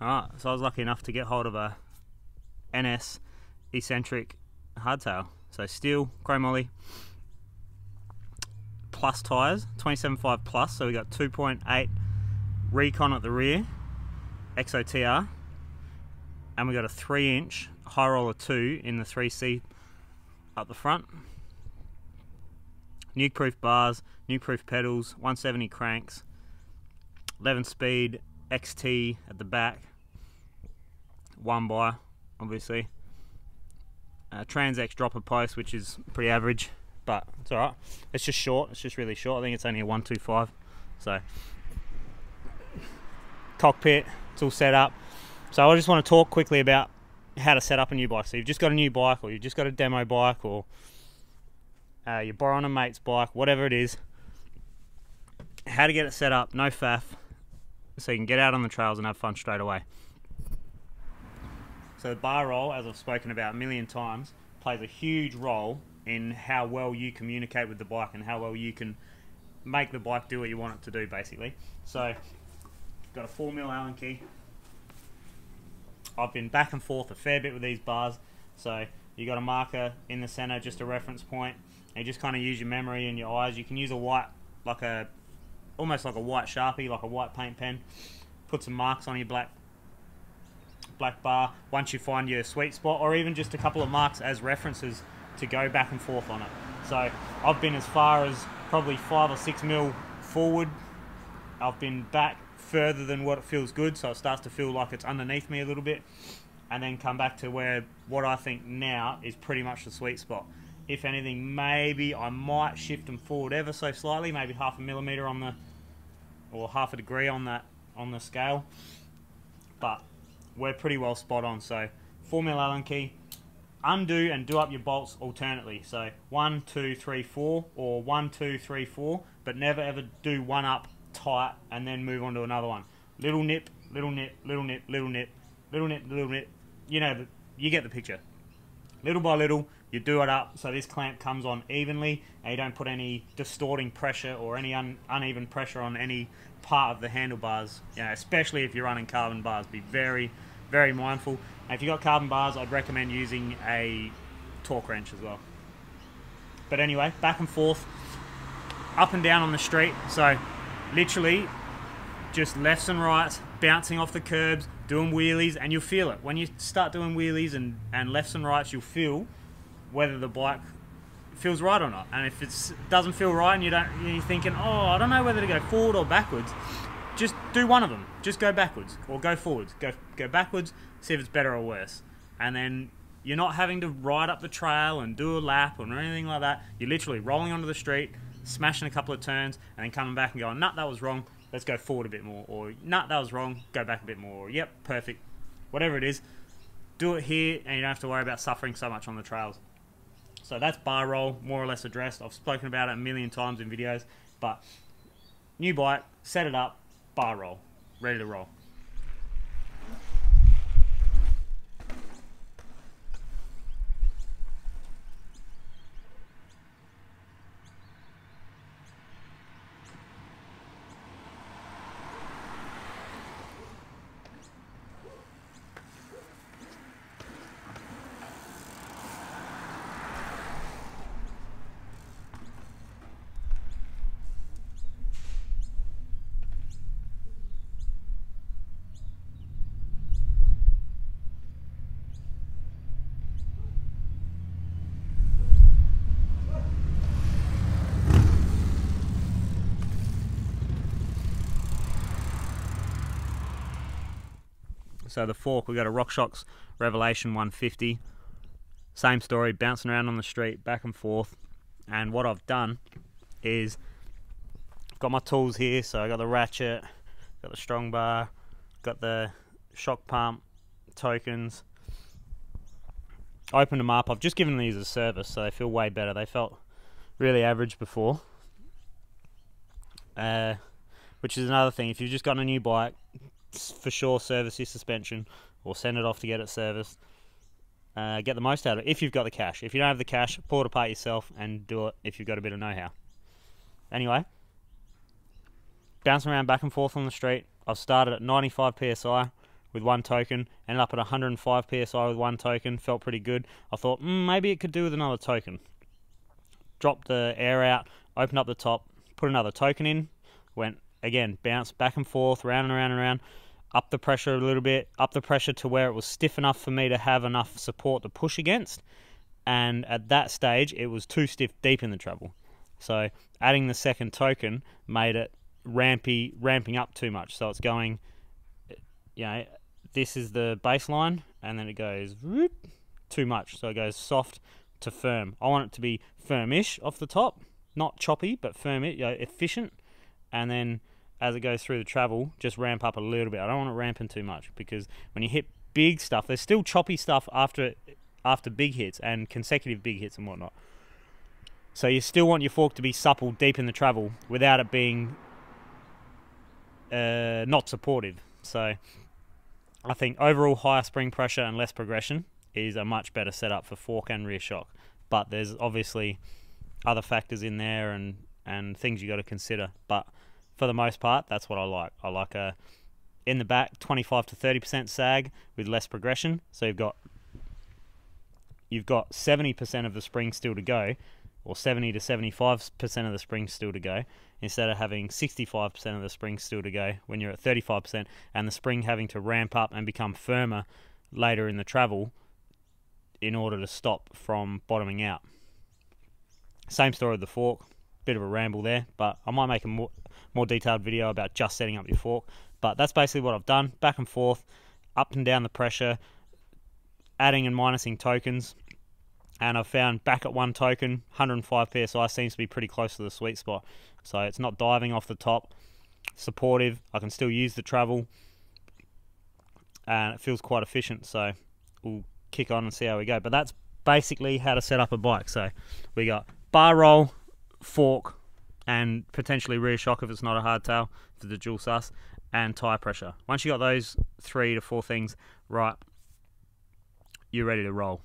Alright, so I was lucky enough to get hold of a NS eccentric hardtail. So steel, chrome ollie, plus tyres, 27.5 plus, so we got 2.8 recon at the rear, XOTR, and we got a 3-inch high roller 2 in the 3C up the front. Nuke proof bars, nuke proof pedals, 170 cranks, 11 speed XT at the back, 1 obviously. Trans-X dropper post, which is pretty average, but it's alright. It's just short, it's just really short. I think it's only a 125. So, cockpit, it's all set up. So I just want to talk quickly about how to set up a new bike. So you've just got a new bike, or you've just got a demo bike, or you're borrowing a mate's bike, whatever it is. How to get it set up, no faff, so you can get out on the trails and have fun straight away. So the bar roll, as I've spoken about a million times, plays a huge role in how well you communicate with the bike and how well you can make the bike do what you want it to do, basically. So, got a 4mm Allen key. I've been back and forth a fair bit with these bars. So, you got a marker in the center, just a reference point. And you just kind of use your memory and your eyes. You can use a white, almost like a white Sharpie, like a white paint pen. Put some marks on your black bar once you find your sweet spot, or even just a couple of marks as references to go back and forth on it. So I've been as far as probably 5 or 6 mil forward. I've been back further than what it feels good, so it starts to feel like it's underneath me a little bit, and then come back to where what I think now is pretty much the sweet spot. If anything, maybe I might shift them forward ever so slightly, maybe 0.5 millimeter on the, or 0.5 degree on that, on the scale, but we're pretty well spot on. So 4mm Allen key, undo and do up your bolts alternately. So 1, 2, 3, 4, or 1, 2, 3, 4, but never ever do one up tight and then move on to another one. Little nip, little nip, little nip, little nip, little nip, little nip. You know, you get the picture. Little by little, you do it up so this clamp comes on evenly and you don't put any distorting pressure or any uneven pressure on any part of the handlebars. You know, especially if you're running carbon bars, be very, very mindful. And if you've got carbon bars, I'd recommend using a torque wrench as well. But anyway, back and forth, up and down on the street. So literally just lefts and rights, bouncing off the curbs, doing wheelies, and you'll feel it. When you start doing wheelies and lefts and rights, you'll feel whether the bike feels right or not. And if it doesn't feel right and you're thinking, oh, I don't know whether to go forward or backwards, just do one of them. Just go backwards or go forwards. Go backwards, see if it's better or worse. And then you're not having to ride up the trail and do a lap or anything like that. You're literally rolling onto the street, smashing a couple of turns, and then coming back and going, nah, that was wrong, let's go forward a bit more. Or, nah, that was wrong, go back a bit more. Or, yep, perfect. Whatever it is, do it here and you don't have to worry about suffering so much on the trails. So that's bar roll, more or less addressed. I've spoken about it a million times in videos, but new bike, set it up, bar roll, ready to roll. So the fork, we got a RockShox Revelation 150. Same story, bouncing around on the street, back and forth. And what I've done is, I've got my tools here. So I got the ratchet, got the strong bar, got the shock pump, tokens. I opened them up. I've just given these a service, so they feel way better. They felt really average before. Which is another thing. If you've just got a new bike, for sure service your suspension or send it off to get it serviced. Get the most out of it if you've got the cash. If you don't have the cash, pull it apart yourself and do it if you've got a bit of know-how. Anyway, bouncing around back and forth on the street. I've started at 95 psi with one token, ended up at 105 PSI with one token, felt pretty good. I thought, maybe it could do with another token. Dropped the air out, opened up the top, put another token in, went, again, bounced back and forth, round and around and around, up the pressure a little bit, up the pressure to where it was stiff enough for me to have enough support to push against, and at that stage, it was too stiff deep in the travel. So adding the second token made it ramping up too much. So it's going, this is the baseline, and then it goes whoop, too much. So it goes soft to firm. I want it to be firmish off the top, not choppy, but firm, efficient. And then as it goes through the travel, just ramp up a little bit. I don't want it ramping too much, because when you hit big stuff, there's still choppy stuff after big hits and consecutive big hits and whatnot. So you still want your fork to be supple deep in the travel without it being not supportive. So I think overall higher spring pressure and less progression is a much better setup for fork and rear shock. But there's obviously other factors in there and things you got to consider. But for the most part, that's what I like. I like a in the back 25 to 30% sag with less progression. So you've got 70% of the spring still to go, or 70 to 75% of the spring still to go, instead of having 65% of the spring still to go when you're at 35%, and the spring having to ramp up and become firmer later in the travel in order to stop from bottoming out. Same story with the fork. Bit of a ramble there, but I might make a more detailed video about just setting up your fork. But that's basically what I've done. Back and forth, up and down the pressure, adding and minusing tokens. And I've found back at one token, 105 PSI seems to be pretty close to the sweet spot. So it's not diving off the top, supportive, I can still use the travel, and it feels quite efficient. So we'll kick on and see how we go. But that's basically how to set up a bike. So we got bar roll, fork, and potentially rear shock if it's not a hardtail for the dual sus, and tire pressure. Once you got those 3 to 4 things right, you're ready to roll.